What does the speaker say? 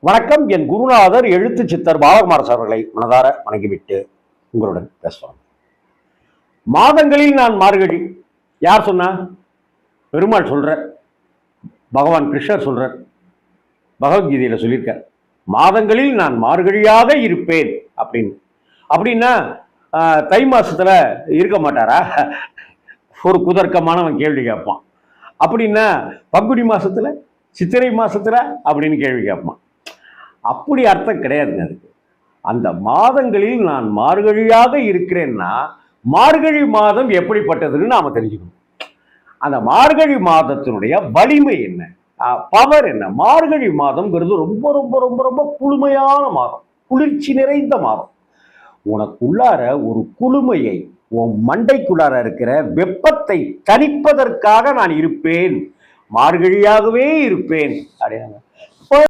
வணக்கம். என் குருநாதர் எழுத்து சித்தர் பாலகுமாரஸ் அவர்களை மனதார வணங்கிவிட்டு உங்களுடன் பேசுவாங்க. மாதங்களில் நான் மார்கழி. யார் சொன்னா? பெருமாள் சொல்ற, பகவான் கிருஷ்ணர் சொல்ற, பகவத்கீதையில சொல்லியிருக்க. மாதங்களில் நான் மார்கழியாக இருப்பேன் அப்படின்னு. அப்படின்னா தை மாசத்துல இருக்க மாட்டாரா? ஒரு குதர்க்கமானவன் கேள்வி கேட்பான். அப்படின்னா பங்குனி மாசத்துல, சித்திரை மாசத்துல அப்படின்னு கேள்வி கேட்பான். அப்படி அர்த்தம் கிடையாதுங்க அதுக்கு. அந்த மாதங்களில் நான் மார்கழியாக இருக்கிறேன்னா மார்கழி மாதம் எப்படிப்பட்டதுன்னு நாம தெரிஞ்சுக்கணும். அந்த மார்கழி மாதத்தினுடைய வலிமை என்ன, பவர் என்ன? மார்கழி மாதம்ங்கிறது ரொம்ப ரொம்ப ரொம்ப ரொம்ப குளுமையான மாதம், குளிர்ச்சி நிறைந்த மாதம். உனக்குள்ளார ஒரு குளுமையை, உன் மண்டைக்குள்ளார இருக்கிற வெப்பத்தை தணிப்பதற்காக நான் இருப்பேன், மார்கழியாகவே இருப்பேன் அப்படின்னா